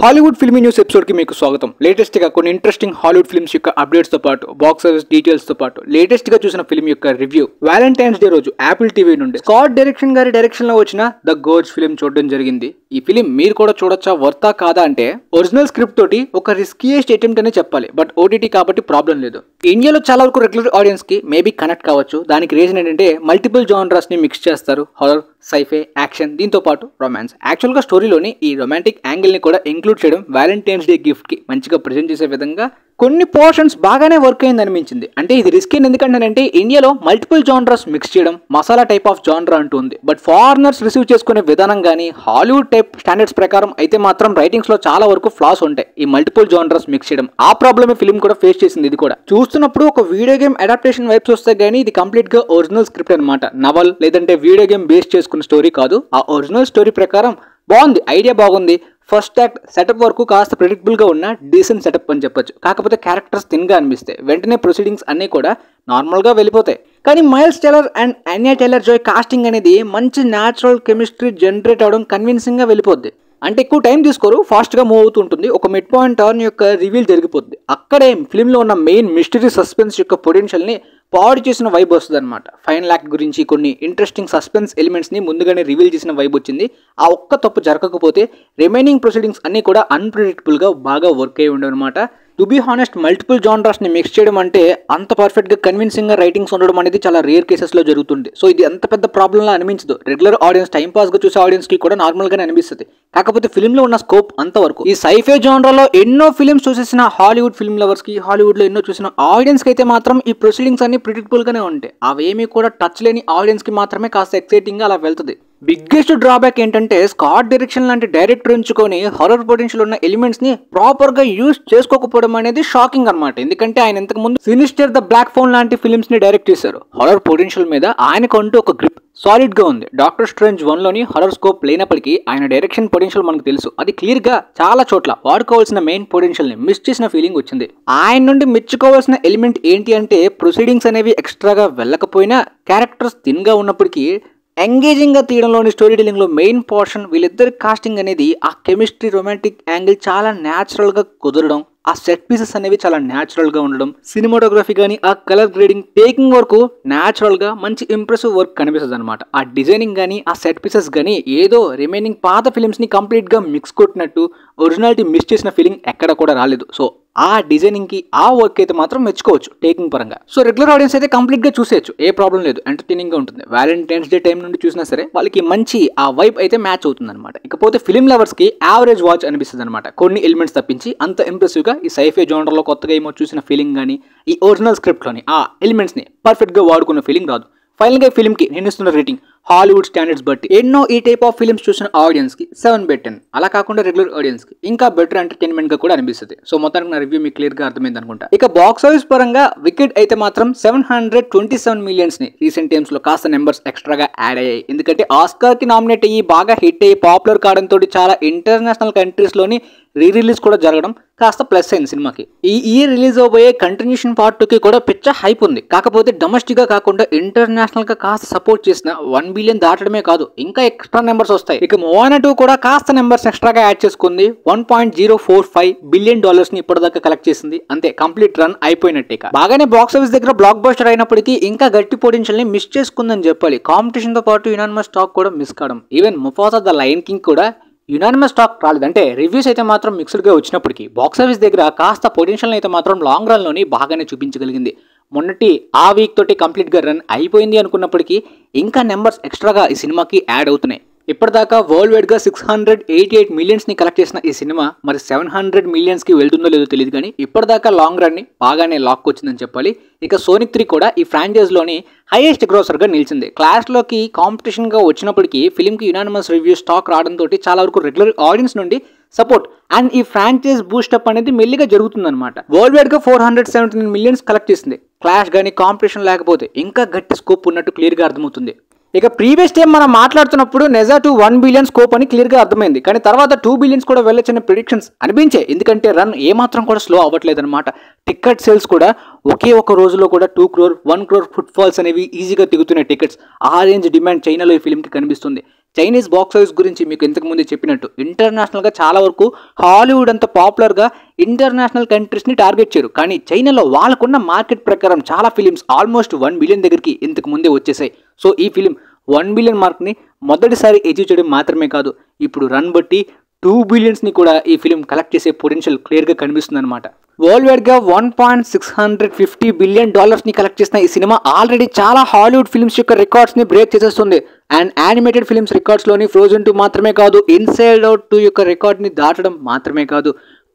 Hollywood filmy news episode కి మీకు స్వాగతం. లేటెస్ట్ గా కొన్ని ఇంట్రెస్టింగ్ హాలీవుడ్ ఫిల్మ్స్ యొక్క అప్డేట్స్ తో పాటు బాక్స్ ఆఫీస్ డీటెయిల్స్ తో పాటు లేటెస్ట్ గా చూసిన ఫిల్మ్ యొక్క రివ్యూ వ్యాలంటైన్స్ డే రోజు యాపిల్ టీవీ నుండి స్కాట్ డైరెక్షన్ గారి డైరెక్షన్ లో వచ్చిన ద గోర్జ్ ఫిల్మ్ చూడడం జరిగింది. ఈ ఫిల్మ్ మీరు కూడా చూడొచ్చా, వర్తా కాదా అంటే ఒరిజినల్ స్క్రిప్ట్ తోటి ఒక రిస్కీయెస్ట్ అటెంప్ట్ అనే చెప్పాలి. బట్ ఓటీటీ కాబట్టి ప్రాబ్లం లేదు. ఇండియాలో చాలా వరకు రెగ్యులర్ ఆడియన్స్ కి మేబీ కనెక్ట్ కావచ్చు. దానికి రీజన్ ఏంటంటే మల్టిపుల్ జానరాస్ ని మిక్స్ చేస్తారు. హారర్, సైఫై, యాక్షన్, దీంతో పాటు రొమాన్స్. యాక్చువల్ గా స్టోరీలోని ఈ రొమాంటిక్ యాంగిల్ ని కూడా ఇంక్లూడ్ చేయడం వ్యాలంటైన్స్ డే గిఫ్ట్ కి మంచిగా ప్రెజెంట్ చేసే విధంగా కొన్ని పోర్షన్స్ బాగానే వర్క్ అయింది అనిపించింది. అంటే ఇది రిస్కీ ఎందుకంటే ఇండియాలో మల్టిపుల్ జానరాస్ మిక్స్ చేయడం మసాలా టైప్ ఆఫ్ జానరా అంటూ ఉంది. బట్ ఫారినర్స్ రిసీవ్ చేసుకునే విధానం కానీ హాలీవుడ్ టైప్ స్టాండర్డ్స్ ప్రకారం అయితే మాత్రం రైటింగ్స్ లో చాలా వరకు ఫ్లాస్ ఉంటాయి. ఈ మల్టిపుల్ జానరాస్ మిక్స్ చేయడం ఆ ప్రాబ్లమే ఫిల్మ్ కూడా ఫేస్ చేసింది. ఇది కూడా చూస్తున్నప్పుడు ఒక వీడియో గేమ్ అడాప్టేషన్ వైబ్స్ వస్తాయి కానీ ఇది కంప్లీట్ గా ఒరిజినల్ స్క్రిప్ట్ అనమాట. నవల్ లేదంటే వీడియో గేమ్ బేస్ చేసుకున్న స్టోరీ కాదు. ఆ ఒరిజినల్ స్టోరీ ప్రకారం బాగుంది, ఐడియా బాగుంది. ఫస్ట్ యాక్ట్ సెటప్ వరకు కాస్త ప్రెడిక్టబుల్ గా ఉన్న డీసెంట్ సెటప్ అని చెప్పొచ్చు. కాకపోతే క్యారెక్టర్స్ థిన్ గా అనిపిస్తాయి. వెంటనే ప్రొసీడింగ్స్ అన్ని కూడా నార్మల్ గా వెళ్ళిపోతాయి. కానీ Miles Teller and Anya Taylor Joy casting అనేది మంచి న్యాచురల్ కెమిస్ట్రీ జనరేట్ అవడం కన్విన్సింగ్ గా వెళ్ళిపోద్ది. అంటే ఎక్కువ టైం తీసుకోరు, ఫాస్ట్ గా మూవ్ అవుతుంటుంది. ఒక మిడ్ పాయింట్ టర్న్ యొక్క రివీల్ జరిగిపోద్ది. అక్కడే ఫిల్మ్ లో ఉన్న మెయిన్ మిస్టరీ సస్పెన్స్ యొక్క పొటెన్షియల్ ని పాడు చేసిన వైబ్ వస్తుంది అనమాట. ఫైనల్ యాక్ట్ గురించి కొన్ని ఇంట్రెస్టింగ్ సస్పెన్స్ ఎలిమెంట్స్ ని ముందుగానే రివీల్ చేసిన వైబ్ వచ్చింది. ఆ ఒక్క తప్పు జరగకపోతే రిమైనింగ్ ప్రొసీడింగ్స్ అన్ని కూడా అన్ప్రెడిక్టబుల్ గా బాగా వర్క్ అయ్యి ఉండవు అనమాట. To be honest multiple genres ని మిక్స్ చేయడం అంటే అంత పర్ఫెక్ట్ గా కన్విన్సింగ్ గా రైటింగ్స్ ఉండడం అనేది చాలా రేర్ కేసెస్ లో జరుగుతుంది. సో ఇది అంత పెద్ద ప్రాబ్లం లా అనిపించదు. రెగ్యులర్ ఆడియన్స్ టైం పాస్ గా చూసే ఆడియన్స్ కి కూడా నార్మల్ గానే అనిపిస్తుంది. కాకపోతే ఫిల్మ్ లో ఉన్న స్కోప్ అంతవరకు. ఈ సైఫై జానరాలో ఎన్నో ఫిల్మ్స్ చూసేసిన హాలీవుడ్ ఫిల్మ్ లవర్స్ కి, హాలీవుడ్ లో ఎన్నో చూసిన ఆడియన్స్ కి అయితే మాత్రం ఈ ప్రొసీడింగ్స్ అన్ని ప్రిడిక్టబుల్ గానే ఉంటాయి. అవేమీ కూడా టచ్ లేని ఆడియన్స్ కి మాత్రమే కాస్త ఎక్సైటింగ్ గా అలా వెళ్తుంది. బిగ్గెస్ట్ డ్రాబ్యాక్ ఏంటంటే స్కాట్ డైరెక్షన్ లాంటి డైరెక్టర్ ఎంచుకొని హారర్ పొటెన్షియల్ ఉన్న ఎలిమెంట్స్ ని ప్రాపర్ గా యూజ్ చేసుకోకపోవడం అనేది షాకింగ్ అనమాట. ఎందుకంటే ఆయన ఇంతకు ముందు సినిస్టర్ ద బ్లాక్ ఫోన్ లాంటి ఫిల్మ్స్ ని డైరెక్ట్ చేశారు. హారర్ పొటెన్షియల్ మీద ఆయనకంటూ ఒక గ్రిప్ సాలిడ్ గా ఉంది. డాక్టర్ స్ట్రేంజ్ 1 లోని హారర్ స్కోప్ లేనప్పటికీ ఆయన డైరెక్షన్ పొటెన్షియల్ మనకు తెలుసు. అది క్లియర్ గా చాలా చోట్ల వాడుకోవాల్సిన మెయిన్ పొటెన్షియల్ ని మిస్ చేసిన ఫీలింగ్ వచ్చింది. ఆయన నుండి మెచ్చుకోవాల్సిన ఎలిమెంట్ ఏంటి అంటే ప్రొసీడింగ్స్ అనేవి ఎక్స్ట్రాగా వెళ్ళకపోయినా క్యారెక్టర్స్ థిన్ గా ఉన్నప్పటికీ ఎంగేజింగ్ గా తీయడంలోని స్టోరీ టెల్లింగ్ లో మెయిన్ పోర్షన్ వీళ్ళిద్దరి కాస్టింగ్ అనేది ఆ కెమిస్ట్రీ రొమాంటిక్ యాంగిల్ చాలా న్యాచురల్ గా కుదరడం, ఆ సెట్ పీసెస్ అనేవి చాలా న్యాచురల్ గా ఉండడం, సినిమాటోగ్రఫీ కానీ ఆ కలర్ గ్రేడింగ్ టేకింగ్ వరకు న్యాచురల్ గా మంచి ఇంప్రెసివ్ వర్క్ కనిపిస్తుంది అనమాట. ఆ డిజైనింగ్ కానీ ఆ సెట్ పీసెస్ కానీ ఏదో రిమైనింగ్ పాత ఫిల్మ్స్ ని కంప్లీట్ గా మిక్స్ కొట్టినట్టు ఒరిజినాలిటీ మిస్ చేసిన ఫీలింగ్ ఎక్కడ కూడా రాలేదు. సో ఆ డిజైనింగ్ కి ఆ వర్క్ అయితే మాత్రం మెచ్చుకోవచ్చు టేకింగ్ పరంగా. సో రెగ్యులర్ ఆడియన్స్ అయితే కంప్లీట్ గా చూసేయచ్చు, ఏ ప్రాబ్లం లేదు, ఎంటర్టైనింగ్ గా ఉంటుంది. వ్యాలంటైన్స్ డే టైం నుండి చూసినా సరే వాళ్ళకి మంచి ఆ వైబ్ అయితే మ్యాచ్ అవుతుంది అనమాట. ఇకపోతే ఫిల్మ్ లవర్స్ కి యావరేజ్ వాచ్ అనిపిస్తుంది అనమాట. కొన్ని ఎలిమెంట్స్ తప్పించి అంత ఇంప్రెసివ్ గా ఈ సైఫై జోనర్లో కొత్తగా ఏమో చూసిన ఫీలింగ్ కానీ ఈ ఒరిజినల్ స్క్రిప్ట్ లోని ఆ ఎలిమెంట్స్ ని పర్ఫెక్ట్ గా వాడుకున్న ఫీలింగ్ రాదు. ఫైనల్ గా ఫిల్మ్ కి నేను ఇస్తున్న రేటింగ్ హాలీవుడ్ స్టాండర్డ్స్ బట్టి ఎన్నో ఈ టైప్ ఆఫ్ ఫిల్మ్స్ చూసిన ఆడియన్స్ కి 7/10. అలా కాకుండా రెగ్యులర్ ఆడియన్స్ కి ఇంకా బెటర్ ఎంటర్టైన్మెంట్ గా కూడా అనిపిస్తుంది. సో మొత్తానికి నా రివ్యూ మీకు క్లియర్ గా అర్థమైంది అనుకుంటా. ఇక బాక్స్ ఆఫీస్ పరంగా వికెట్ అయితే మాత్రం 727 మిలియన్స్ ని రీసెంట్ టైమ్స్ లో కాస్త నెంబర్స్ ఎక్స్ట్రాగా యాడ్ అయ్యాయి. ఎందుకంటే ఆస్కార్ కి నామినేట్ అయ్యి బాగా హిట్ అయ్యి పాపులర్ కావడంతో చాలా ఇంటర్నేషనల్ కంట్రీస్ లోని రిలీజ్ కూడా జరగడం కాస్త ప్లస్ అయింది సినిమాకి. ఈ రిలీజ్ అవబోయే కంటిన్యూషన్ పార్ట్ 2కి కూడా పిచ్చ హైప్ ఉంది. కాకపోతే డొమెస్టిక్ గా కాకుండా ఇంటర్నేషనల్ గా కాస్త సపోర్ట్ చేసిన 1 బిలియన్ దాటడమే కాదు ఇంకా ఎక్స్ట్రా నెంబర్స్ వస్తాయి. ఇక మోవానా 2 కూడా కాస్త నెంబర్స్ ఎక్స్ట్రాగా యాడ్ చేసుకుంది. $1.045 బిలియన్ ని ఇప్పటిదాకా కలెక్ట్ చేసింది. అంతే, కంప్లీట్ రన్ అయిపోయినట్టే. బాగానే బాక్స్ ఆఫీస్ దగ్గర బ్లాక్ బస్టర్ అయినప్పటికీ ఇంకా గట్టి పొటెన్షియల్ ని మిస్ చేసుకుందని చెప్పాలి. కాంపిటీషన్ తో పాటు యునానిమస్ టాక్ కూడా మిస్ కావడం. Even Mufasa the lion king కూడా యునానిమస్ టాక్ రాలేదంటే రివ్యూస్ అయితే మాత్రం మిక్స్డ్ గా వచ్చినప్పటికీ బాక్స్ ఆఫీస్ దగ్గర కాస్త పొటెన్షియల్ అయితే మాత్రం లాంగ్ రన్ లోని బాగానే చూపించగలిగింది. మొన్నటి ఆ వీక్ తోటి కంప్లీట్ గా రన్ అయిపోయింది అనుకున్నప్పటికీ ఇంకా నెంబర్స్ ఎక్స్ట్రాగా ఈ సినిమాకి యాడ్ అవుతున్నాయి. ఇప్పటిదాకా వరల్డ్ వైడ్ గా 688 మిలియన్స్ ని కలెక్ట్ చేసిన ఈ సినిమా మరి 700 మిలియన్స్ కి వెళ్తుందో లేదో తెలియదు కానీ ఇప్పటిదాకా లాంగ్ రన్ ని బాగానే లాక్ వచ్చిందని చెప్పాలి. ఇక సోనిక్ 3 కూడా ఈ ఫ్రాంచైజ్ లోని హైయెస్ట్ గ్రోసర్ గా నిలిచింది. క్లాస్ లోకి కాంపిటీషన్ గా వచ్చినప్పటికీ ఫిల్మ్ కి యునానిమస్ రివ్యూ స్టాక్ రావడంతో చాలా వరకు రెగ్యులర్ ఆడియన్స్ నుండి సపోర్ట్ అండ్ ఈ ఫ్రాంచైజ్ బూస్టప్ అనేది మెల్లిగా జరుగుతుంది అనమాట. వరల్డ్ వైడ్ గా 479 మిలియన్స్ కలెక్ట్ చేసింది. క్లాష్ గానీ కాంపిటీషన్ లేకపోతే ఇంకా గట్టి స్కోప్ ఉన్నట్టు క్లియర్ గా అర్థమవుతుంది. ఇక ప్రీవియస్ టైం మనం మాట్లాడుతున్నప్పుడు నెజా 1 బిలియన్ స్కోప్ అని క్లియర్ గా అర్థమైంది. కానీ తర్వాత 2 బిలియన్స్ కూడా వెళ్ళొచ్చని ప్రిడిక్షన్స్ అనిపించాయి. ఎందుకంటే రన్ ఏమాత్రం కూడా స్లో అవ్వట్లేదు అనమాట. టికెట్ సేల్స్ కూడా ఒకే ఒక రోజులో కూడా 2 crore 1 crore ఫుట్ ఫాల్స్ అనేవి ఈజీగా తిరుగుతున్నాయి టికెట్స్. ఆ రేంజ్ డిమాండ్ చైనాలో ఈ ఫిల్మ్ కి కనిపిస్తుంది. చైనీస్ బాక్స్ ఆఫీస్ గురించి మీకు ఇంతకు ముందు చెప్పినట్టు ఇంటర్నేషనల్గా చాలా వరకు హాలీవుడ్ అంత పాపులర్గా ఇంటర్నేషనల్ కంట్రీస్ని టార్గెట్ చేయరు. కానీ చైనాలో వాళ్ళకున్న మార్కెట్ ప్రకారం చాలా ఫిలిమ్స్ ఆల్మోస్ట్ 1 బిలియన్ దగ్గరికి ఇంతకు ముందే వచ్చేసాయి. సో ఈ ఫిలిం 1 బిలియన్ మార్క్ని మొదటిసారి అచీవ్ చేయడం మాత్రమే కాదు, ఇప్పుడు రన్ బట్టి 2 బిలియన్స్ని కూడా ఈ ఫిలిం కలెక్ట్ చేసే పొటెన్షియల్ క్లియర్గా కనిపిస్తుంది అనమాట. వరల్డ్ వైడ్గా $1.650 బిలియన్ ని కలెక్ట్ చేసిన ఈ సినిమా ఆల్రెడీ చాలా హాలీవుడ్ ఫిల్మ్స్ యొక్క రికార్డ్స్ని బ్రేక్ చేసేస్తుంది. అండ్ యానిమేటెడ్ ఫిల్మ్స్ రికార్డ్స్లోని ఫ్రోజన్ 2 మాత్రమే కాదు, ఇన్సైడ్ అవుట్ 2 యొక్క రికార్డ్ని దాటడం మాత్రమే కాదు,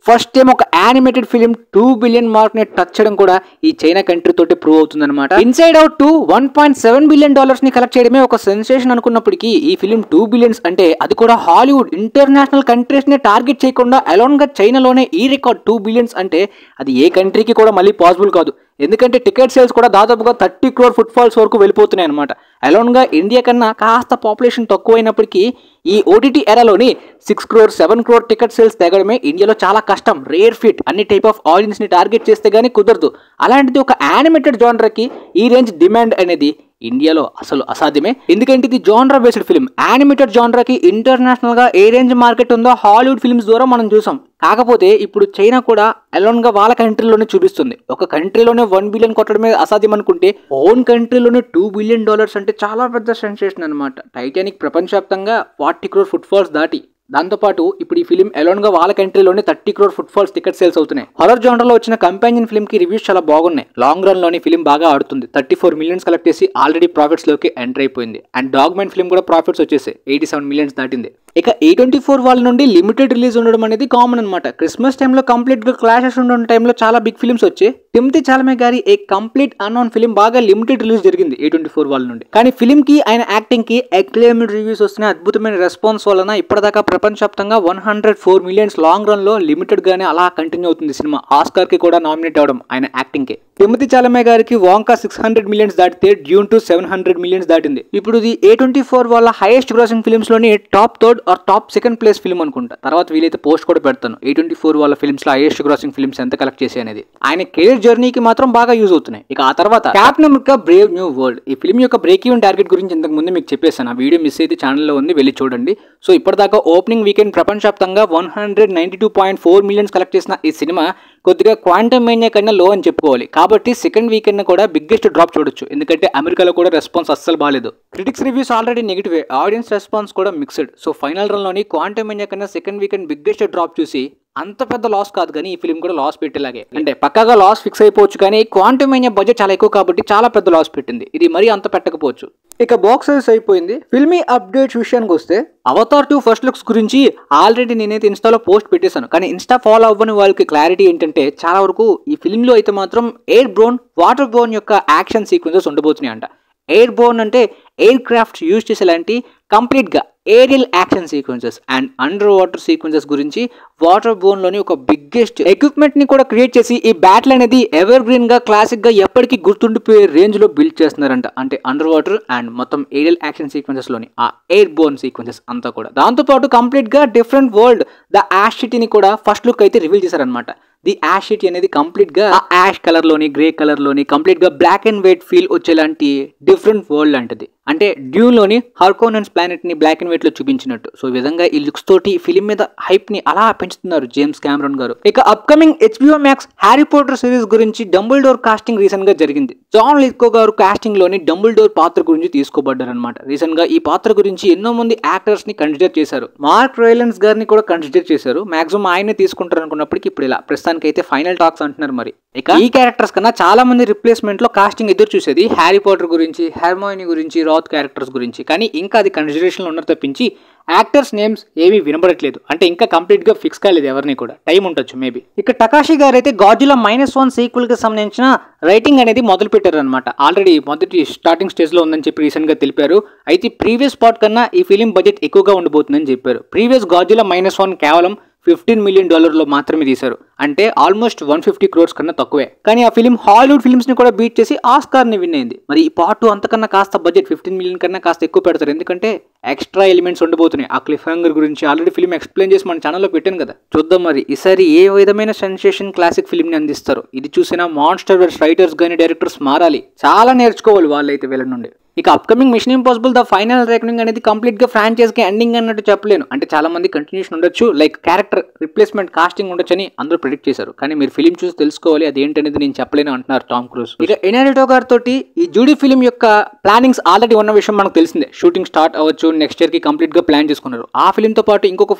ఫస్ట్ టైం ఒక యానిమేటెడ్ ఫిలిం 2 బిలియన్ మార్క్ ని టచ్ చేయడం కూడా ఈ చైనా కంట్రీ తోటి ప్రూవ్ అవుతుంది అనమాట. ఇన్సైడ్ అవుట్ 2 $1.7 బిలియన్ ని కలెక్ట్ చేయడమే ఒక సెన్సేషన్ అనుకున్నప్పటికీ ఈ ఫిలిం 2 బిలియన్స్ అంటే అది కూడా హాలీవుడ్ ఇంటర్నేషనల్ కంట్రీస్ ని టార్గెట్ చేయకుండా అలోన్ గా చైనాలోనే ఈ రికార్డ్ 2 బిలియన్స్ అంటే అది ఏ కంట్రీకి కూడా మళ్ళీ పాసిబుల్ కాదు. ఎందుకంటే టికెట్ సేల్స్ కూడా దాదాపుగా 30 crore ఫుట్ఫాల్స్ వరకు వెళ్ళిపోతున్నాయి అనమాట. అలోన్గా ఇండియా కన్నా కాస్త పాపులేషన్ తక్కువైనప్పటికీ ఈ ఓటీటీ ఎరాలోని 6 crore 7 crore టికెట్ సేల్స్ తగ్గడమే ఇండియాలో చాలా కష్టం. రేర్ ఫిట్, అన్ని టైప్ ఆఫ్ ఆడియన్స్ ని టార్గెట్ చేస్తే గానీ కుదరదు. అలాంటిది ఒక యానిమేటెడ్ జానర్కి ఈ రేంజ్ డిమాండ్ అనేది ఇండియాలో అసలు అసాధ్యమే. ఎందుకంటే ఇది జానరా బేస్డ్ ఫిల్మ్. యానిమేటెడ్ జానరాకి ఇంటర్నేషనల్ గా ఏ రేంజ్ మార్కెట్ ఉందో హాలీవుడ్ ఫిల్మ్స్ ద్వారా మనం చూసాం. కాకపోతే ఇప్పుడు చైనా కూడా అలోన్ గా వాళ్ళ కంట్రీలోనే చూపిస్తుంది. ఒక కంట్రీలోనే 1 బిలియన్ కొట్టడమే అసాధ్యం అనుకుంటే ఓన్ కంట్రీలోనే $2 బిలియన్ అంటే చాలా పెద్ద సెన్సేషన్ అనమాట. టైటానిక్ ప్రపంచవ్యాప్తంగా 40 crore ఫుట్ఫాల్స్ దాటి, దాంతోపాటు ఇప్పుడు ఈ ఫిలిం అలోన్ గా వాళ్ళ కంట్రీలోనే 30 crore ఫుట్ఫాల్స్ టికెట్ సేల్స్ అవుతున్నాయి. హారర్ జానర్లో వచ్చిన కంపానియన్ ఫిల్మ్ కి రివ్యూస్ చాలా బాగున్నాయి. లాంగ్ రన్ లోని ఫిలిం బాగా ఆడుతుంది. 34 మిలియన్స్ కలెక్ట్ చేసి ఆల్రెడీ ప్రాఫిట్స్ లోకి ఎంటర్ అయిపోయింది. అండ్ డాగ్మెన్ ఫిల్మ్ కూడా ప్రాఫిట్స్ వచ్చేసాయి, 87 మిలియన్స్ దాటింది. ఇక A24 వాళ్ళ నుండి లిమిటెడ్ రిలీజ్ ఉండడం అనేది కామన్ అనమాట. క్రిస్మస్ టైంలో కంప్లీట్ గా క్లాషెస్ ఉన్న టైంలో చాలా బిగ్ ఫిల్మ్స్ వచ్చాయి. టిమ్తి చాలమే గారి ఏ కంప్లీట్ అన్నోన్ ఫిలిం బాగా లిమిటెడ్ రిలీజ్ జరిగింది A24 వాళ్ళ నుండి. కానీ ఫిలిం కి ఆయన యాక్టింగ్ కి అక్లైమ్డ్ రివ్యూస్ వస్తున్న అద్భుతమైన రెస్పాన్స్ వలన ఇప్పటిదాకా ప్రపంచవ్యాప్తంగా 104 మిలియన్స్ లాంగ్ రన్ లో లిమిటెడ్ గానే అలా కంటిన్యూ అవుతుంది సినిమా. ఆస్కార్ కి కూడా నామినేట్ అవడం ఆయన యాక్టింగ్ కి. తిమ్మతి చాలమే గారికి వాంకా 600 మిలియన్స్ దాటితే డ్యూన్ 2 700 మిలియన్స్ దాటింది. ఇప్పుడు ఇది A24 వాళ్ళ హైయెస్ట్ గ్రాసింగ్ ఫిల్మ్స్ లోని top 3rd or top 2nd place film అనుకుంటా. తర్వాత వీలైతే పోస్ట్ కూడా పెడతాను A24 వాళ్ళ ఫిల్మ్స్ లో హైయెస్ట్ గ్రాసింగ్ ఫిల్మ్స్ ఎంత కలెక్ట్ చేసి అనేది. ఆయన కెరీర్ జర్నీకి మాత్రం బాగా యూజ్ అవుతున్నాయి. ఇక ఆ తర్వాత captain America Brave new world, ఈ ఫిల్మ్ యొక్క బ్రేక్ ఈవెన్ టార్గెట్ గురించి ఇంతకు ముందు మీకు చెప్పేసాను. ఆ వీడియో మిస్ అయితే ఛానల్లో ఉంది, వెళ్ళి చూడండి. సో ఇప్పటిదాకా ఓపెనింగ్ వీకెండ్ ప్రపంచవ్యాప్తంగా 192.4 మిలియన్స్ కలెక్ట్ చేసిన ఈ సినిమా కొద్దిగా క్వాంటమ్ మేనియా కన్నా లో అని చెప్పుకోవాలి. కాబట్టి సెకండ్ వీకెండ్ కూడా బిగ్గెస్ట్ డ్రాప్ చూడొచ్చు. ఎందుకంటే అమెరికాలో కూడా రెస్పాన్స్ అస్సలు బాగాలేదు. క్రిటిక్స్ రివ్యూస్ ఆల్రెడీ నెగిటివే, ఆడియన్స్ రెస్పాన్స్ కూడా మిక్స్డ్. సో ఫైనల్ రన్ లోని క్వాంటమ్ మేనియా కన్నా సెకండ్ వీకెండ్ బిగ్గెస్ట్ డ్రాప్ చూసి అంత పెద్ద లాస్ కాదు, కానీ ఈ ఫిలిం కూడా లాస్ పెట్టేలాగే. అంటే పక్కాగా లాస్ ఫిక్స్ అయిపోవచ్చు, కానీ క్వాంటమ్ మేనియా బడ్జెట్ చాలా ఎక్కువ కాబట్టి చాలా పెద్ద లాస్ పెట్టింది. ఇది మరీ అంత పెట్టకపోవచ్చు. ఇక బాక్స్ ఆఫీస్ అయిపోయింది. ఫిల్మీ అప్డేట్స్ విషయానికి వస్తే అవతార్ 2 ఫస్ట్ లుక్స్ గురించి ఆల్రెడీ నేనైతే ఇన్స్టాలో పోస్ట్ పెట్టేశాను. కానీ ఇన్స్టా ఫాలో అవ్వని వాళ్ళకి క్లారిటీ ఏంటంటే చాలా వరకు ఈ ఫిల్మ్లో అయితే మాత్రం ఎయిర్ బోర్న్, వాటర్ బోర్న్ యొక్క యాక్షన్ సీక్వెన్సెస్ ఉండబోతున్నాయి అంట. ఎయిర్ బోర్న్ అంటే ఎయిర్ క్రాఫ్ట్స్ యూజ్ చేసేలాంటి కంప్లీట్గా aerial action sequences and underwater sequences గురించి వాటర్ బోర్న్ లోని ఒక బిగ్గెస్ట్ ఎక్విప్మెంట్ ని కూడా క్రియేట్ చేసి ఈ బ్యాటిల్ అనేది ఎవర్ గ్రీన్ గా క్లాసిక్ గా ఎప్పటికీ గుర్తుండిపోయే రేంజ్ లో బిల్డ్ చేస్తున్నారంట. అంటే అండర్ వాటర్ అండ్ మొత్తం ఏరియల్ యాక్షన్ సీక్వెన్సెస్ లోని ఆ ఎయిర్ బోర్న్ సీక్వెన్సెస్ అంతా కూడా. దాంతో పాటు కంప్లీట్ గా డిఫరెంట్ వరల్డ్ ద యాష్ సిటీని కూడా ఫస్ట్ లుక్ అయితే రివీల్ చేశారనమాట. ది యాష్ సిటీ అనేది కంప్లీట్ గా యాష్ కలర్ లోని, గ్రే కలర్ లోని కంప్లీట్ గా బ్లాక్ అండ్ వైట్ ఫీల్ వచ్చేలాంటి డిఫరెంట్ వరల్డ్ లాంటిది. అంటే డ్యూన్ లోని హార్కోనన్స్ ప్లానెట్ ని బ్లాక్ అండ్ వైట్ లో చూపించినట్టు. సో ఈ విధంగా ఈ లుక్స్ తోటి ఫిలిం మీద హైప్ ని అలా పెంచుతున్నారు జేమ్స్ కెమెరాన్ గారు. ఇక upcoming HBO Max Harry Potter series గురించి డంబుల్డోర్ కాస్టింగ్ రీసెంట్ గా జరిగింది. జాన్ లిథ్గో గారు కాస్టింగ్ లోని డంబుల్డోర్ పాత్ర గురించి తీసుకోబడ్డారు అనమాట. రీసెంట్ గా ఈ పాత్ర గురించి ఎన్నో మంది యాక్టర్స్ ని కన్సిడర్ చేశారు. మార్క్ రైలన్స్ గారిని కూడా కన్సిడర్ చేశారు. మాక్సిమం ఆయనే తీసుకుంటారు అనుకున్నప్పటికీ ఇప్పుడు ఇలా ప్రస్తుతానికి అయితే ఫైనల్ టాక్స్ అంటున్నారు. మరి ఇక ఈ క్యారెక్టర్స్ కన్నా చాలా మంది రిప్లేస్మెంట్ లో కాస్టింగ్ ఎదురు చూసేది హ్యారీ పాటర్ గురించి, హెర్మోయినీ గురించి, రాత్ క్యారెక్టర్స్ గురించి. కానీ ఇంకా అది కన్సిడరేషన్ లో ఉన్నారు తప్పించి యాక్టర్స్ నేమ్స్ ఏమీ వినబడట్లేదు. అంటే ఇంకా కంప్లీట్ గా ఫిక్స్ కాలేదు, ఎవరిని కూడా టైం ఉండొచ్చు మేబీ. ఇక టకాషి గారు అయితే గాడ్జిల్లా -1 సీక్వెల్ కి సంబంధించిన రైటింగ్ అనేది మొదలు పెట్టారు అనమాట. ఆల్రెడీ మొదటి స్టార్టింగ్ స్టేజ్ లో ఉందని చెప్పి రీసెంట్ గా తెలిపారు. అయితే ప్రీవియస్ పార్ట్ కన్నా ఈ ఫిలిం బడ్జెట్ ఎక్కువగా ఉండబోతుందని చెప్పారు. ప్రీవియస్ గాడ్జిల్లా -1 కేవలం $15 మిలియన్ లో మాత్రమే తీశారు. అంటే ఆల్మోస్ట్ 150 crores కన్నా తక్కువే. కానీ ఆ ఫిలిం హాలీవుడ్ ఫిల్మ్స్ ని కూడా బీట్ చేసి ఆస్కార్ ని విన్ అయింది. మరి ఈ పార్ట్ 2 అంతకన్నా కాస్త బడ్జెట్ 15 మిలియన్ కన్నా కాస్త ఎక్కువ పెడతారు. ఎందుకంటే ఎక్స్ట్రా ఎలిమెంట్స్ ఉండబోతున్నాయి. ఆ క్లిఫ్ హ్యాంగర్ గురించి ఆల్రెడీ ఫిలిం ఎక్స్ప్లెయిన్ చేసి మన ఛానల్లో పెట్టాను కదా, చూద్దాం మరి ఈసారి ఏ విధమైన సెన్సేషన్ క్లాసిక్ ఫిలిం ని అందిస్తారు. ఇది చూసిన మాన్స్టర్ రైటర్స్ కానీ డైరెక్టర్స్ మారాలి, చాలా నేర్చుకోవాలి వాళ్ళైతే వీళ్ళ నుండి. ఇక upcoming mission impossible the final reckoning అనేది కంప్లీట్ గా ఫ్రాంచైజ్ కి ఎండింగ్ అన్నట్టు చెప్పలేను. అంటే చాలా మంది కంటిన్యూషన్ ఉండొచ్చు, లైక్ క్యారెక్టర్ రిప్లేస్మెంట్ కాస్టింగ్ ఉండొచ్చు అని అందరూ ప్రిడిక్ట్ చేశారు. కానీ మీరు ఫిలిం చూసి తెలుసుకోవాలి అదేంటనేది నేను చెప్పలేను అంటున్నారు టామ్ క్రూజ్. ఇక ఇనారిటో గారితో ఈ జూడీ ఫిలిం యొక్క ప్లానింగ్స్ ఆల్రెడీ ఉన్న విషయం మనకు తెలిసిందే. షూటింగ్ స్టార్ట్ అవ్వచ్చు, నెక్స్ట్ ఇయర్ కి కంప్లీట్ గా ప్లాన్ చేసుకున్నారు. ఆ ఫిలిం తో పాటు ఇంకొక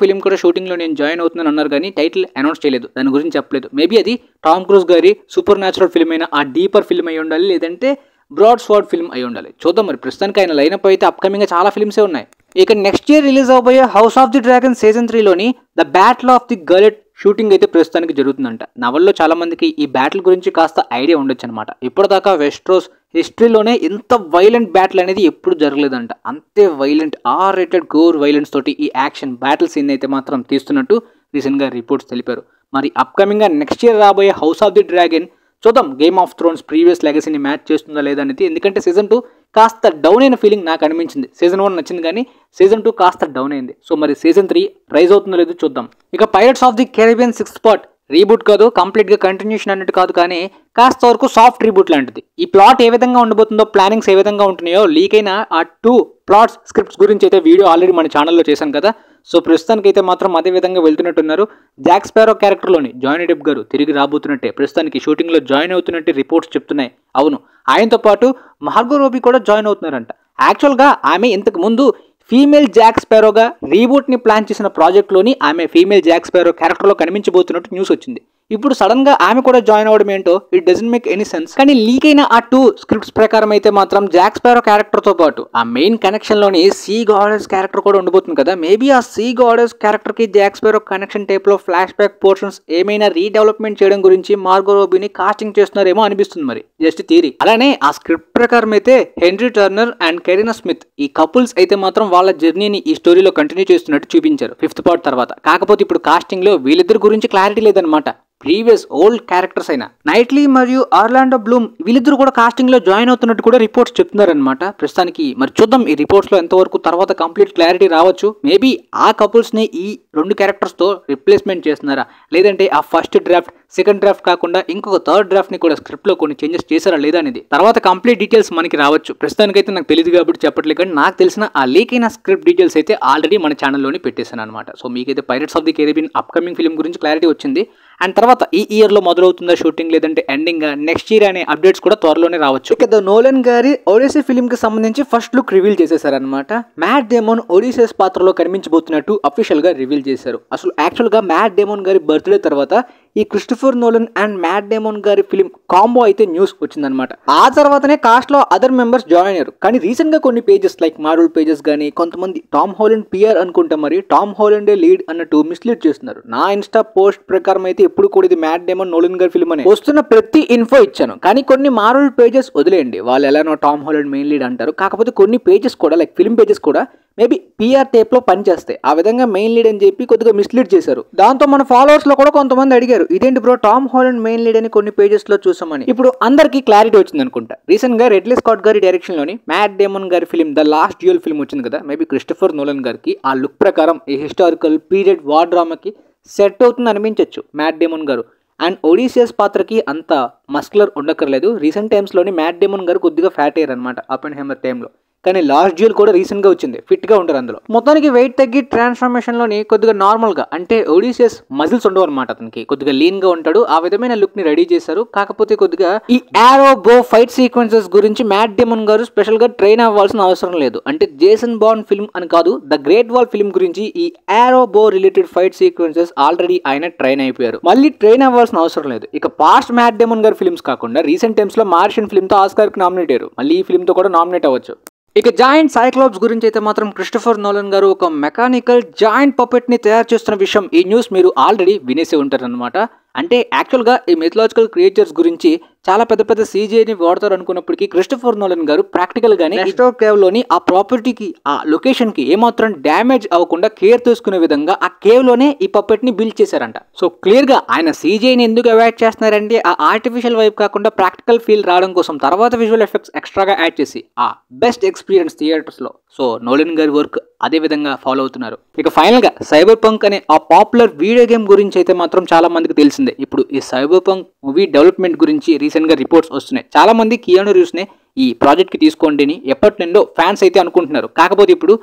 ఫిలిం కూడా షూటింగ్ లో నేను జాయిన్ అవుతున్నాను అన్నారు, కానీ టైటిల్ అనౌన్స్ చేయలేదు, దాని గురించి చెప్పలేదు. మేబీ అది టామ్ క్రూజ్ గారి సూపర్ న్యాచురల్ ఫిల్మ్ అయినా ఆ డీపర్ ఫిల్మ్ అయి ఉండాలి, లేదంటే బ్రాడ్ స్వార్డ్ ఫిల్మ్ అయి ఉండాలి. చూద్దాం మరి. ప్రస్తుతానికి ఆయన లైనప్ అయితే అప్కమింగ్ గా చాలా ఫిల్మ్సే ఉన్నాయి. ఇక నెక్స్ట్ ఇయర్ రిలీజ్ అవబోయే house of the dragon season 3లోని the battle of the gullet shooting అయితే ప్రస్తుతానికి జరుగుతుందంట. నవల్లో చాలా మందికి ఈ బ్యాటిల్ గురించి కాస్త ఐడియా ఉండొచ్చు అనమాట. ఇప్పటిదాకా వెస్ట్రోస్ హిస్టరీలోనే ఇంత వైలెంట్ బ్యాటిల్ అనేది ఎప్పుడు జరగలేదంట. అంతే వైలెంట్ R-rated గోర్ వైలెన్స్ తోటి ఈ యాక్షన్ బ్యాటిల్ సీన్ అయితే మాత్రం తీస్తున్నట్టు రీసెంట్గా రిపోర్ట్స్ తెలిపారు. మరి అప్కమింగ్ గా నెక్స్ట్ ఇయర్ రాబోయే హౌస్ ఆఫ్ ది డ్రాగన్ చూద్దాం గేమ్ ఆఫ్ థ్రోన్స్ ప్రీవియస్ లెగసీని మ్యాచ్ చేస్తుందా లేదా అనేది. ఎందుకంటే సీజన్ 2 కాస్త డౌన్ అయిన ఫీలింగ్ నాకు అనిపించింది. సీజన్ 1 నచ్చింది కానీ సీజన్ 2 కాస్త డౌన్ అయింది. సో మరి సీజన్ 3 రైజ్ అవుతుందో లేదో చూద్దాం. ఇక pirates of the Caribbean 6th part reboot కాదు, కంప్లీట్గా కంటిన్యూషన్ అన్నట్టు కాదు, కానీ కాస్త వరకు సాఫ్ట్ రీబూట్ లాంటిది. ఈ ప్లాట్ ఏ విధంగా ఉండబోతుందో, ప్లానింగ్స్ ఏ విధంగా ఉంటున్నాయో, లీక్ అయిన ఆ 2 ప్లాట్స్ స్క్రిప్ట్స్ గురించి అయితే వీడియో ఆల్రెడీ మన ఛానల్లో చేశాను కదా. సో ప్రస్తుతానికి అయితే మాత్రం అదే విధంగా వెళ్తున్నట్టున్నారు. జాక్ స్పారో క్యారెక్టర్లోని జానీ డెప్ గారు తిరిగి రాబోతున్నట్టే, ప్రస్తుతానికి షూటింగ్లో జాయిన్ అవుతున్నట్టే రిపోర్ట్స్ చెప్తున్నాయి. అవును, ఆయనతో పాటు మార్గో రోబీ కూడా జాయిన్ అవుతున్నారంట. యాక్చువల్గా ఆమె ఇంతకు ముందు ఫీమేల్ జాక్ స్పారోగా రీబూట్ని ప్లాన్ చేసిన ప్రాజెక్ట్లోని ఆమె ఫీమేల్ జాక్ స్పారో క్యారెక్టర్లో కనిపించబోతున్నట్టు న్యూస్ వచ్చింది. ఇప్పుడు సడన్ గా ఆమె కూడా జాయిన్ అవ్వడం ఏంటో it doesn't make any sense. కానీ లీక్ అయిన ఆ 2 స్క్రిప్ట్స్ ప్రకారం అయితే మాత్రం జాక్ స్పారో క్యారెక్టర్ తో పాటు ఆ మెయిన్ కనెక్షన్ లోని సీ గాడెస్ క్యారెక్టర్ కూడా ఉండబోతుంది కదా. మేబీ ఆ సీ గాడెస్ క్యారెక్టర్ కి జాక్ స్పారో కనెక్షన్ టైప్ లో ఫ్లాష్ బ్యాక్ పోర్షన్స్ ఏమైనా రీడెవలప్మెంట్ చేయడం గురించి మార్గో రోబీని కాస్టింగ్ చేస్తున్నారేమో అనిపిస్తుంది. మరి జస్ట్ థియరీ. అలానే ఆ స్క్రిప్ట్ ప్రకారం అయితే హెన్రీ టర్నర్ అండ్ కెరీనా స్మిత్ ఈ కపుల్స్ అయితే మాత్రం వాళ్ళ జర్నీని ఈ స్టోరీలో కంటిన్యూ చేస్తున్నట్టు చూపించారు 5th పార్ట్ తర్వాత. కాకపోతే ఇప్పుడు కాస్టింగ్ లో వీళ్ళిద్దరి గురించి క్లారిటీ లేదనమాట. ప్రీవియస్ ఓల్డ్ క్యారెక్టర్స్ అయిన నైట్లీ మరియు ఆర్లాండో బ్లూమ్ వీళ్ళిద్దరు కూడా కాస్టింగ్ లో జాయిన్ అవుతున్నట్టు కూడా రిపోర్ట్స్ చెప్తున్నారనమాట. ప్రస్తుతానికి మరి చూద్దాం ఈ రిపోర్ట్స్ లో ఎంతవరకు తర్వాత కంప్లీట్ క్లారిటీ రావచ్చు. మేబీ ఆ కపుల్స్ ని ఈ 2 క్యారెక్టర్స్ తో రిప్లేస్మెంట్ చేస్తున్నారా, లేదంటే ఆ ఫస్ట్ డ్రాఫ్ట్ సెకండ్ డ్రాఫ్ట్ కాకుండా ఇంకొక థర్డ్ డ్రాఫ్ట్ ని కూడా స్క్రిప్ట్ లో కొన్ని చేంజెస్ చేశారా లేదా అనేది తర్వాత కంప్లీట్ డీటెయిల్స్ మనకి రావచ్చు. ప్రస్తుతానికైతే నాకు తెలియదు కాబట్టి చెప్పట్లేదు, కానీ నాకు తెలిసిన ఆ లీక్ అయిన స్క్రిప్ట్ డీటెయిల్స్ అయితే ఆల్రెడీ మన ఛానల్లోనే పెట్టేశాను అనమాట. సో మీకైతే pirates of the Caribbean upcoming film గురించి క్లారిటీ వచ్చింది. అండ్ తర్వాత ఈ ఇయర్ లో మొదలవుతుందా షూటింగ్, లేదంటే ఎండింగ్ నెక్స్ట్ ఇయర్ అనే అప్డేట్స్ కూడా త్వరలోనే రావచ్చు. ఇక ద నోలన్ గారి ఒడిసీ ఫిల్మ్ కి సంబంధించి ఫస్ట్ లుక్ రివీల్ చేసేసారనమాట. మ్యాట్ డేమోన్ ఒడిసెస్ పాత్రలో కనిపించబోతున్నట్టు అఫీషియల్ గా రివీల్ చేశారు. అసలు యాక్చువల్ గా మ్యాట్ డేమోన్ గారి బర్త్డే తర్వాత ఈ Christopher Nolan and Matt Damon గారి ఫిల్మ్ కాంబో అయితే న్యూస్ వచ్చిందనమాట. ఆ తర్వాతనే కాస్ట్ లో అదర్ మెంబర్స్ జాయిన్ అయ్యారు. కానీ రీసెంట్ గా కొన్ని పేజెస్ లైక్ మార్వెల్ పేజెస్ గానీ కొంతమంది టామ్ హాలండ్ పిఆర్ అనుకుంటా మరి టామ్ హాలండే లీడ్ అన్నట్టు మిస్లీడ్ చేస్తున్నారు. నా ఇన్స్టా పోస్ట్ ప్రకారం అయితే ఎప్పుడు కూడా ఇది మ్యాట్ డేమోన్ నోలన్ గారి ఫిల్మ్ అని వస్తున్న ప్రతి ఇన్ఫో ఇచ్చాను. కానీ కొన్ని మార్వెల్ పేజెస్ వదిలేయండి, వాళ్ళు ఎలానో టామ్ హాలండ్ మెయిన్ లీడ్ అంటారు. కాకపోతే కొన్ని పేజెస్ కూడా లైక్ ఫిల్మ్ పేజెస్ కూడా మేబీ పిఆర్ టైప్ లో పనిచేస్తాయి. ఆ విధంగా మెయిన్ లీడ్ అని చెప్పి కొద్దిగా మిస్లీడ్ చేశారు. దాంతో మన ఫాలోవర్స్ లో కూడా కొంతమంది అడిగారు ఇదేంటి bro Tom Holland main lead అని కొన్ని పేజెస్ లో చూసామని. ఇప్పుడు అందరికీ క్లారిటీ వచ్చింది అనుకుంటా. రీసెంట్ గా రెడ్లీ స్కాట్ గారి డైరెక్షన్ లోని మ్యాట్ డేమన్ గారి film the last dual film వచ్చింది కదా. మేబీ క్రిస్టోఫర్ నోలన్ గారికి ఆ లుక్ ప్రకారం ఈ హిస్టారికల్ పీరియడ్ వార్ డ్రామాకి సెట్ అవుతుంది అనిపించవచ్చు మ్యాట్ డేమన్ గారు. అండ్ ఒడిసియస్ పాత్రకి అంత మస్కులర్ ఉండక్కర్లేదు. రీసెంట్ టైమ్స్ లోని మ్యాట్ డేమన్ గారు కొద్దిగా ఫ్యాట్ అయ్యారు అనమాట అపెన్హైమర్ టైంలో. కానీ లాస్ట్ డ్యూయల్ కూడా రీసెంట్ గా వచ్చింది, ఫిట్ గా ఉంటారు అందులో. మొత్తానికి వెయిట్ తగ్గి ట్రాన్స్ఫర్మేషన్ లోని కొద్దిగా నార్మల్ గా అంటే ఒడిసియస్ మజిల్స్ ఉండవు అనమాట. అతనికి కొద్దిగా లీన్ గా ఉంటాడు. ఆ విధమైన లుక్ ని రెడీ చేశారు. కాకపోతే కొద్దిగా ఈ యారో బో ఫైట్ సీక్వెన్సెస్ గురించి మ్యాట్ డేమన్ గారు స్పెషల్ గా ట్రైన్ అవ్వాల్సిన అవసరం లేదు. అంటే జేసన్ బాండ్ ఫిల్మ్ అని కాదు, ద గ్రేట్ వాల్ ఫిల్మ్ గురించి ఈ యారో బో రిలేటెడ్ ఫైట్ సీక్వెన్సెస్ ఆల్రెడీ ఆయన ట్రైన్ అయిపోయారు. మళ్ళీ ట్రైన్ అవ్వాల్సిన అవసరం లేదు. ఇక పాస్ట్ మ్యాట్ డేమన్ గారి ఫిల్మ్స్ కాకుండా రీసెంట్ టైమ్స్ లో మార్షియన్ ఫిల్మ్ తో ఆస్కార్ కి నామినేట్ అయ్యారు. మళ్ళీ ఈ ఫిల్మ్ తో కూడా నామినేట్ అవ్వచ్చు. ఇక జాయింట్ సైక్లోప్స్ గురించి అయితే మాత్రం క్రిస్టోఫర్ నోలన్ గారు ఒక మెకానికల్ జాయింట్ పపెట్ ని తయారు చేస్తున్న విషయం ఈ న్యూస్ మీరు ఆల్రెడీ వినేసే ఉంటారు అనమాట. అంటే యాక్చువల్గా ఈ మిథలాజికల్ క్రియేచర్స్ గురించి చాలా పెద్ద పెద్ద సీజీని వాడతారు అనుకున్నప్పటికీ క్రిస్టోఫర్ నోలన్ గారు ప్రాక్టికల్ గానే నెస్టో కేవ్ లోని ఆ ప్రాపర్టీకి ఆ లొకేషన్ కి ఏమాత్రం డ్యామేజ్ అవ్వకుండా కేర్ తీసుకునే విధంగా ఆ కేవ్ లోనే ఈ పప్పెట్ ని బిల్డ్ చేశారంట. సో క్లియర్ గా ఆయన సీజీని ఎందుకు అవాయిడ్ చేస్తున్నారంటే ఆ ఆర్టిఫిషియల్ వైపు కాకుండా ప్రాక్టికల్ ఫీల్ రావడం కోసం, తర్వాత విజువల్ ఎఫెక్ట్స్ ఎక్స్ట్రాగా యాడ్ చేసి ఆ బెస్ట్ ఎక్స్పీరియన్స్ థియేటర్స్ లో. సో నోలన్ గారి వర్క్ అదే విధంగా ఫాలో అవుతున్నారు. ఇక ఫైనల్ గా సైబర్ పంక్ అనే ఆ పాపులర్ వీడియో గేమ్ గురించి అయితే మాత్రం చాలా మందికి తెలిసిందే. ఇప్పుడు ఈ సైబర్ పంక్ మూవీ డెవలప్మెంట్ గురించి రీసెంట్ గా రిపోర్ట్స్ వస్తున్నాయి. చాలా మంది కియాను రీవ్స్ నే ఈ ప్రాజెక్ట్ కి తీసుకోండి అని ఎప్పటి నుండో ఫ్యాన్స్ అయితే అనుకుంటున్నారు. కాకపోతే ఇప్పుడు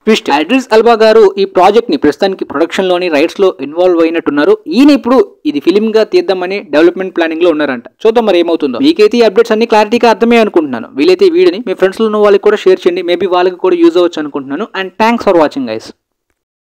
ట్విస్ట్, ఇద్రిస్ ఎల్బా గారు ఈ ప్రాజెక్ట్ ని ప్రస్తుతానికి ప్రొడక్షన్ లోని రైట్స్ లో ఇన్వాల్వ్ అయినట్టున్నారు. ఈయన ఇప్పుడు ఇది ఫిల్మ్ గా తీద్దామని డెవలప్మెంట్ ప్లానింగ్ లో ఉన్నారంట. చూద్దాం మరి ఏమవుతుందో. మీకైతే ఈ అప్డేట్స్ అన్ని క్లారిటీగా అర్థమే అనుకుంటున్నాను. వీలైతే ఈ వీడియోని మీ ఫ్రెండ్స్ లో ఉన్న వాళ్ళకి కూడా షేర్ చేయండి. మేబీ వాళ్ళకి కూడా యూజ్ అవ్వచ్చు అనుకుంటున్నాను. And thanks for watching guys.